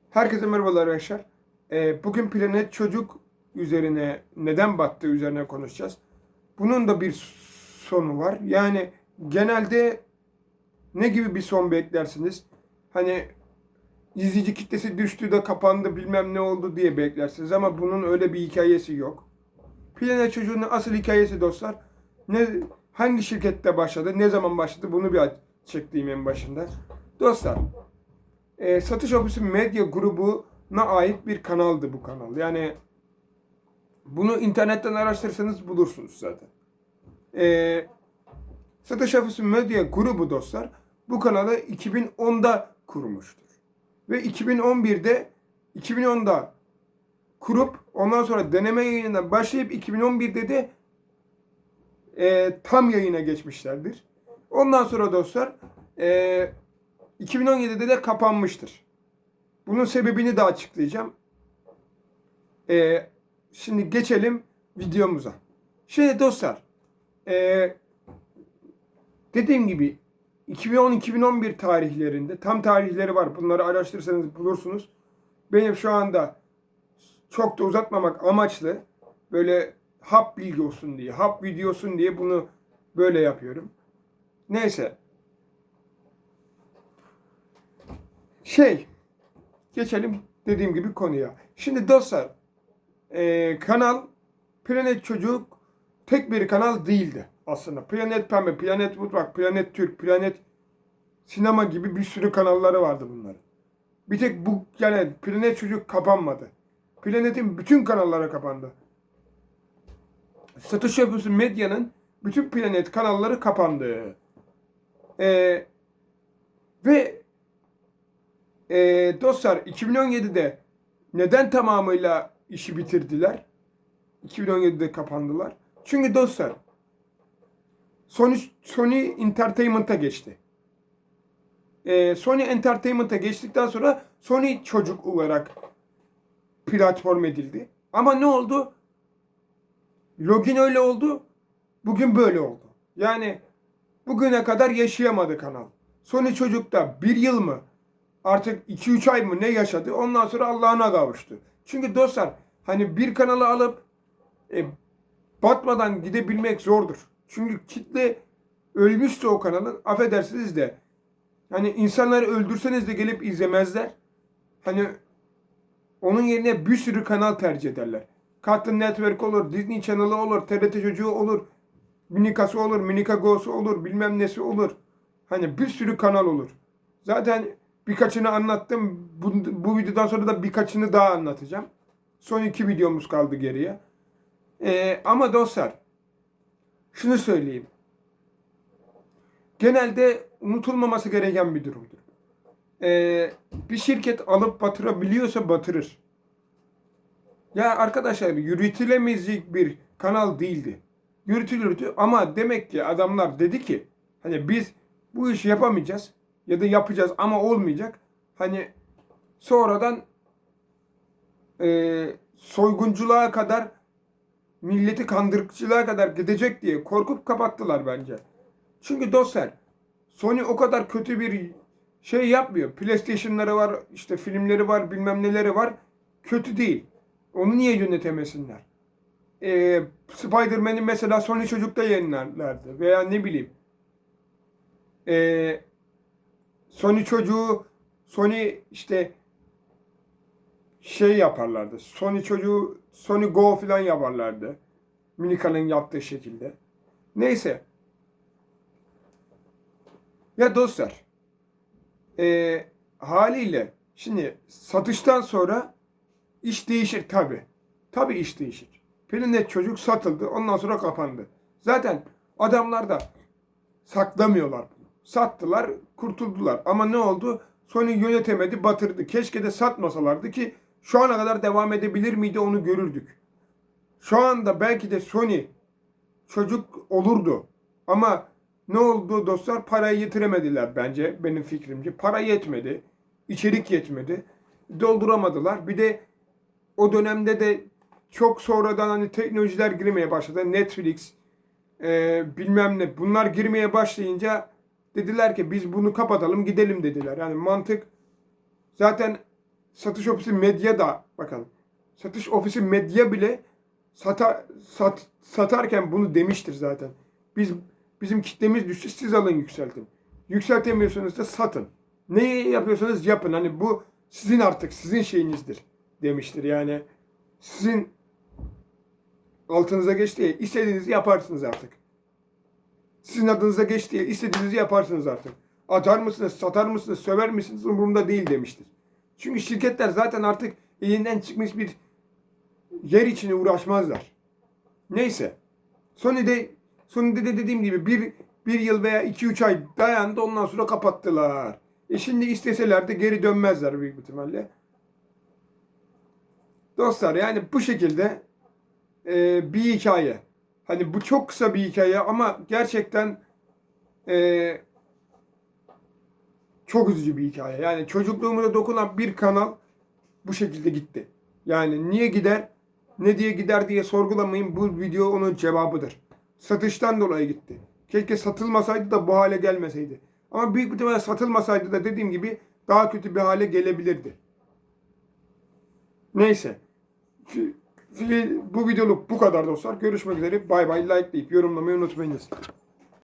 Herkese merhabalar arkadaşlar. Bugün Planet Çocuk üzerine neden battığı üzerine konuşacağız. Bunun da bir sonu var. Yani genelde ne gibi bir son beklersiniz? Hani izleyici kitlesi düştü de kapandı bilmem ne oldu diye beklersiniz ama bunun öyle bir hikayesi yok. Planet Çocuğu'nun asıl hikayesi dostlar ne hangi şirkette başladı, ne zaman başladı bunu bir açıklayayım en başında. Dostlar, Satış Ofisi Medya grubuna ait bir kanaldı bu kanal. Yani bunu internetten araştırırsanız bulursunuz zaten. E, Satış Ofisi Medya grubu dostlar bu kanalı 2010'da kurmuştur. Ve 2010'da kurup ondan sonra deneme yayınına başlayıp 2011'de de tam yayına geçmişlerdir. Ondan sonra dostlar 2017'de de kapanmıştır. Bunun sebebini de açıklayacağım. Şimdi geçelim videomuza. Şimdi dostlar, dediğim gibi 2010-2011 tarihlerinde tam tarihleri var. Bunları araştırırsanız bulursunuz. Benim şu anda çok da uzatmamak amaçlı böyle hap bilgi olsun diye, hap video olsun diye bunu böyle yapıyorum. Neyse. Geçelim dediğim gibi konuya. Şimdi dostlar, kanal Planet Çocuk tek bir kanal değildi aslında. Planet Pembe, Planet Mutfak, Planet Türk, Planet Sinema gibi bir sürü kanalları vardı bunların. Bir tek bu yani Planet Çocuk kapanmadı. Planet'in bütün kanalları kapandı. Satış Ofisi Medya'nın bütün Planet kanalları kapandı. Ee, ve dostlar 2017'de neden tamamıyla işi bitirdiler? 2017'de kapandılar. Çünkü dostlar Sony Entertainment'a geçti. Sony Entertainment'a geçtikten sonra Sony Çocuk olarak platform edildi. Ama ne oldu? Login öyle oldu. Bugün böyle oldu. Yani bugüne kadar yaşayamadı kanal. Sony Çocuk'ta bir yıl mı? Artık 2-3 ay mı ne yaşadı? Ondan sonra Allah'ına kavuştu. Çünkü dostlar hani bir kanalı alıp batmadan gidebilmek zordur. Çünkü kitle ölmüşse o kanalın affedersiniz de hani insanları öldürseniz de gelip izlemezler. Hani onun yerine bir sürü kanal tercih ederler. Cartoon Network olur, Disney Channel'ı olur, TRT Çocuğu olur, Minikası olur, Minika Go'su olur, bilmem nesi olur. Hani bir sürü kanal olur. Zaten birkaçını anlattım. Bu videodan sonra da birkaçını daha anlatacağım. Son 2 videomuz kaldı geriye. Ama dostlar şunu söyleyeyim. Genelde unutulmaması gereken bir durumdur. Bir şirket alıp batırabiliyorsa batırır. Ya arkadaşlar yürütülemeyecek bir kanal değildi. Yürütülürdü ama demek ki adamlar dedi ki hani biz bu işi yapamayacağız ya da yapacağız ama olmayacak. Hani sonradan soygunculuğa kadar milleti kandırıcılığa kadar gidecek diye korkup kapattılar bence. Çünkü dostlar Sony o kadar kötü bir şey yapmıyor. PlayStation'ları var, işte filmleri var, bilmem neleri var. Kötü değil. Onu niye yönetemesinler? Spider-Man'i mesela Sony Çocuk'ta yayınlarlardı. Veya ne bileyim. Ee, Sony Çocuğu, Sony işte şey yaparlardı. Sony Çocuğu, Sony Go falan yaparlardı. Minika'nın yaptığı şekilde. Neyse. Ya dostlar, haliyle şimdi satıştan sonra iş değişir tabi. Tabi iş değişir. Planet Çocuk satıldı. Ondan sonra kapandı. Zaten adamlar da saklamıyorlar bunu. Sattılar, kurtuldular. Ama ne oldu? Sony yönetemedi, batırdı. Keşke de satmasalardı ki şu ana kadar devam edebilir miydi onu görürdük. Şu anda belki de Sony çocuk olurdu. Ama ne oldu dostlar? Parayı yetiremediler bence benim fikrimce. Para yetmedi. İçerik yetmedi. Dolduramadılar. Bir de o dönemde de çok sonradan hani teknolojiler girmeye başladı. Netflix, bilmem ne. Bunlar girmeye başlayınca dediler ki biz bunu kapatalım gidelim dediler. Yani mantık zaten satış ofisi medya da bakın. Satış ofisi medya bile satarken bunu demiştir zaten. Bizim kitlemiz düştü, siz alın yükseltin. Yükseltemiyorsanız da satın. Neyi yapıyorsanız yapın. Hani bu sizin artık sizin şeyinizdir demiştir. Yani sizin altınıza geçti ya, istediğinizi yaparsınız artık. Sizin adınıza geçti ya, istediğinizi yaparsınız artık. Atar mısınız, satar mısınız, söver misiniz umurumda değil demiştir. Çünkü şirketler zaten artık elinden çıkmış bir yer içine uğraşmazlar. Neyse. Sonunda de dediğim gibi bir yıl veya 2-3 ay dayandı, ondan sonra kapattılar. Şimdi isteseler de geri dönmezler büyük ihtimalle. Dostlar yani bu şekilde bir hikaye. Hani bu çok kısa bir hikaye ama gerçekten çok üzücü bir hikaye. Yani çocukluğumuza dokunan bir kanal bu şekilde gitti. Yani niye gider, ne diye gider diye sorgulamayın. Bu video onun cevabıdır. Satıştan dolayı gitti. Keşke satılmasaydı da bu hale gelmeseydi. Ama büyük ihtimalle satılmasaydı da dediğim gibi daha kötü bir hale gelebilirdi. Neyse. Bu videoluk bu kadar dostlar. Görüşmek üzere. Bay bay. Like deyip yorumlamayı unutmayınız.